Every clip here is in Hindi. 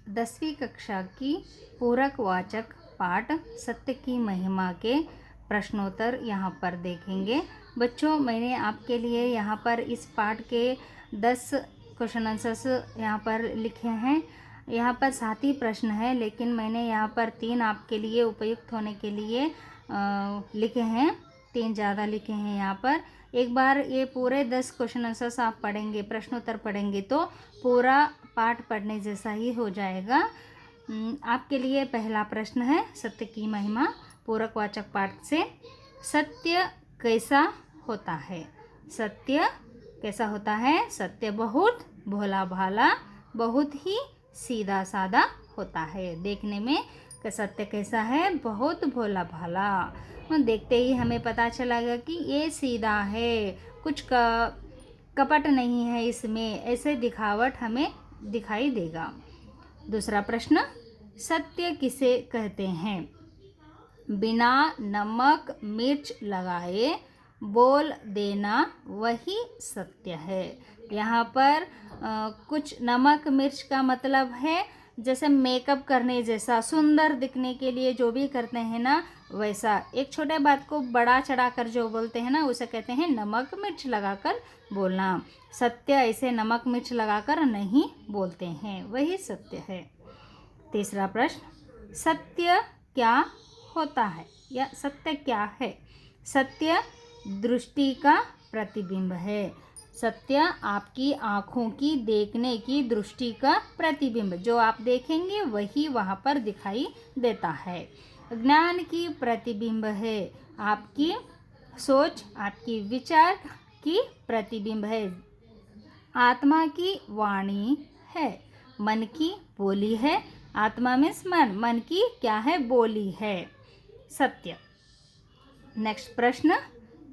10वीं कक्षा की पूरकवाचक पाठ सत्य की महिमा के प्रश्नोत्तर यहाँ पर देखेंगे। बच्चों, मैंने आपके लिए यहाँ पर इस पाठ के 10 क्वेश्चन आंसर्स यहाँ पर लिखे हैं। यहाँ पर 7 ही प्रश्न हैं, लेकिन मैंने यहाँ पर 3 आपके लिए उपयुक्त होने के लिए लिखे हैं, 3 ज़्यादा लिखे हैं यहाँ पर। एक बार ये पूरे 10 क्वेश्चन आंसर्स आप पढ़ेंगे, प्रश्नोत्तर पढ़ेंगे तो पूरा पाठ पढ़ने जैसा ही हो जाएगा। आपके लिए पहला प्रश्न है सत्य की महिमा पूरकवाचक पाठ से। सत्य कैसा होता है? सत्य कैसा होता है? सत्य बहुत भोला भाला, बहुत ही सीधा साधा होता है। देखने में सत्य कैसा है? बहुत भोला भाला। देखते ही हमें पता चलेगा कि ये सीधा है, कुछ कपट नहीं है इसमें, ऐसे दिखावट हमें दिखाई देगा। दूसरा प्रश्न, सत्य किसे कहते हैं? बिना नमक मिर्च लगाए बोल देना वही सत्य है। यहाँ पर कुछ नमक मिर्च का मतलब है जैसे मेकअप करने जैसा, सुंदर दिखने के लिए जो भी करते हैं ना, वैसा। एक छोटे बात को बड़ा चढ़ाकर जो बोलते हैं ना, उसे कहते हैं नमक मिर्च लगाकर बोलना। सत्य ऐसे नमक मिर्च लगाकर नहीं बोलते हैं, वही सत्य है। तीसरा प्रश्न, सत्य क्या होता है या सत्य क्या है? सत्य दृष्टि का प्रतिबिंब है। सत्य आपकी आँखों की देखने की दृष्टि का प्रतिबिंब, जो आप देखेंगे वही वहाँ पर दिखाई देता है। ज्ञान की प्रतिबिंब है, आपकी सोच, आपकी विचार की प्रतिबिंब है। आत्मा की वाणी है, मन की बोली है। आत्मा मीन्स मन, मन की क्या है? बोली है। सत्य। नेक्स्ट प्रश्न,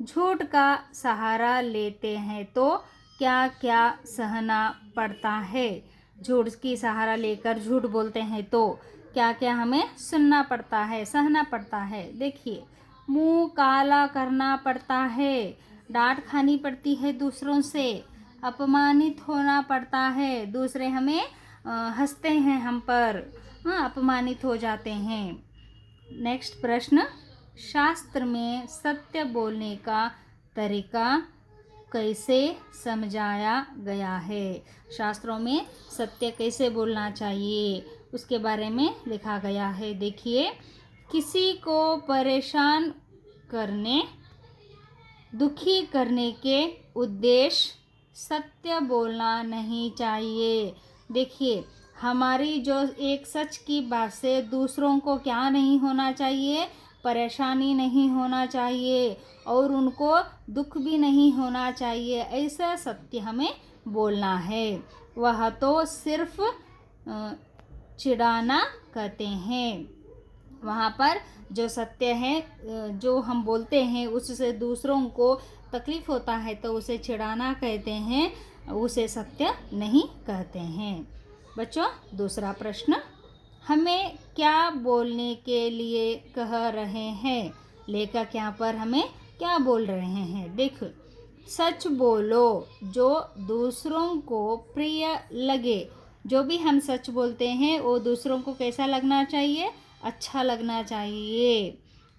झूठ का सहारा लेते हैं तो क्या क्या सहना पड़ता है? झूठ की सहारा लेकर झूठ बोलते हैं तो क्या क्या हमें सुनना पड़ता है, सहना पड़ता है? देखिए, मुंह काला करना पड़ता है, डांट खानी पड़ती है दूसरों से, अपमानित होना पड़ता है, दूसरे हमें हंसते हैं हम पर, अपमानित हो जाते हैं। नेक्स्ट प्रश्न, शास्त्र में सत्य बोलने का तरीका कैसे समझाया गया है? शास्त्रों में सत्य कैसे बोलना चाहिए उसके बारे में लिखा गया है। देखिए, किसी को परेशान करने, दुखी करने के उद्देश्य सत्य बोलना नहीं चाहिए। देखिए, हमारी जो एक सच की बात से दूसरों को क्या नहीं होना चाहिए? परेशानी नहीं होना चाहिए और उनको दुख भी नहीं होना चाहिए, ऐसा सत्य हमें बोलना है। वह तो सिर्फ चिढ़ाना कहते हैं। वहाँ पर जो सत्य है, जो हम बोलते हैं उससे दूसरों को तकलीफ होता है तो उसे चिढ़ाना कहते हैं, उसे सत्य नहीं कहते हैं। बच्चों, दूसरा प्रश्न, हमें क्या बोलने के लिए कह रहे हैं? लेखक यहाँ पर हमें क्या बोल रहे हैं? देखो, सच बोलो जो दूसरों को प्रिय लगे। जो भी हम सच बोलते हैं वो दूसरों को कैसा लगना चाहिए? अच्छा लगना चाहिए।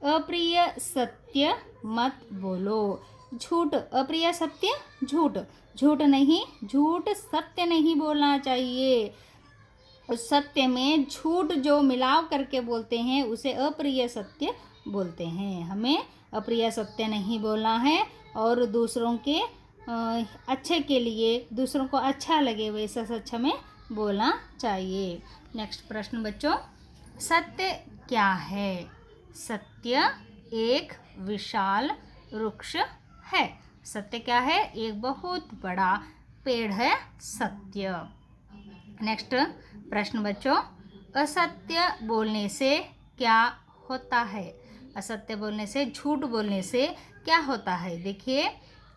अप्रिय सत्य मत बोलो। झूठ, अप्रिय सत्य झूठ, झूठ नहीं, झूठ सत्य नहीं बोलना चाहिए। उस सत्य में झूठ जो मिलाव करके बोलते हैं उसे अप्रिय सत्य बोलते हैं। हमें अप्रिय सत्य नहीं बोलना है और दूसरों के अच्छे के लिए, दूसरों को अच्छा लगे वैसा सच हमें बोलना चाहिए। नेक्स्ट प्रश्न बच्चों, सत्य क्या है? सत्य एक विशाल वृक्ष है। सत्य क्या है? एक बहुत बड़ा पेड़ है सत्य। नेक्स्ट प्रश्न बच्चों, असत्य बोलने से क्या होता है? असत्य बोलने से, झूठ बोलने से क्या होता है? देखिए,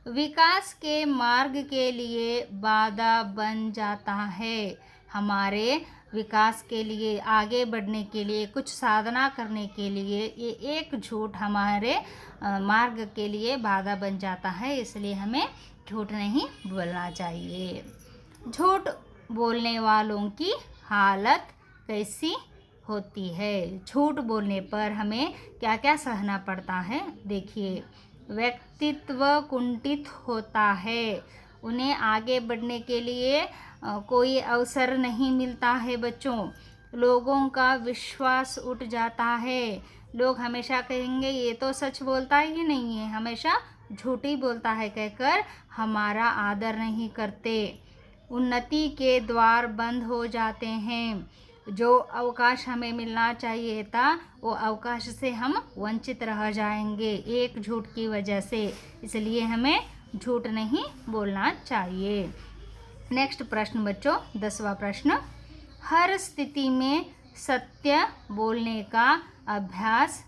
विकास के मार्ग के लिए बाधा बन जाता है। हमारे विकास के लिए, आगे बढ़ने के लिए, कुछ साधना करने के लिए ये एक झूठ हमारे मार्ग के लिए बाधा बन जाता है, इसलिए हमें झूठ नहीं बोलना चाहिए। झूठ बोलने वालों की हालत कैसी होती है। झूठ बोलने पर हमें क्या क्या सहना पड़ता है, देखिए। व्यक्तित्व कुंठित होता है, उन्हें आगे बढ़ने के लिए कोई अवसर नहीं मिलता है बच्चों। लोगों का विश्वास उठ जाता है, लोग हमेशा कहेंगे ये तो सच बोलता ही नहीं है, हमेशा झूठ ही बोलता है कहकर हमारा आदर नहीं करते। उन्नति के द्वार बंद हो जाते हैं, जो अवकाश हमें मिलना चाहिए था वो अवकाश से हम वंचित रह जाएंगे एक झूठ की वजह से। इसलिए हमें झूठ नहीं बोलना चाहिए। नेक्स्ट प्रश्न बच्चों, 10वां प्रश्न। हर स्थिति में सत्य बोलने का अभ्यास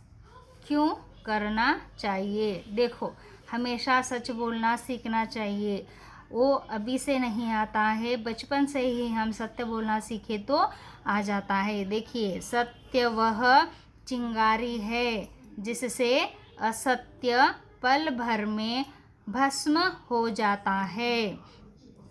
क्यों करना चाहिए। देखो, हमेशा सच बोलना सीखना चाहिए, वो अभी से नहीं आता है, बचपन से ही हम सत्य बोलना सीखे तो आ जाता है। देखिए, सत्य वह चिंगारी है जिससे असत्य पल भर में भस्म हो जाता है।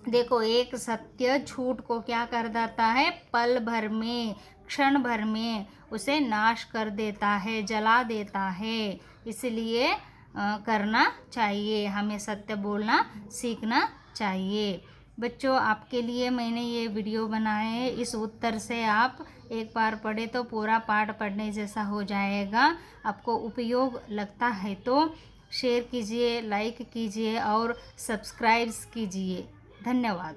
देखो, एक सत्य झूठ को क्या कर देता है, पल भर में, क्षण भर में उसे नाश कर देता है, जला देता है। इसलिए करना चाहिए, हमें सत्य बोलना सीखना चाहिए। बच्चों, आपके लिए मैंने ये वीडियो बनाए हैं, इस उत्तर से आप एक बार पढ़े तो पूरा पाठ पढ़ने जैसा हो जाएगा। आपको उपयोग लगता है तो शेयर कीजिए, लाइक कीजिए और सब्सक्राइब कीजिए। धन्यवाद।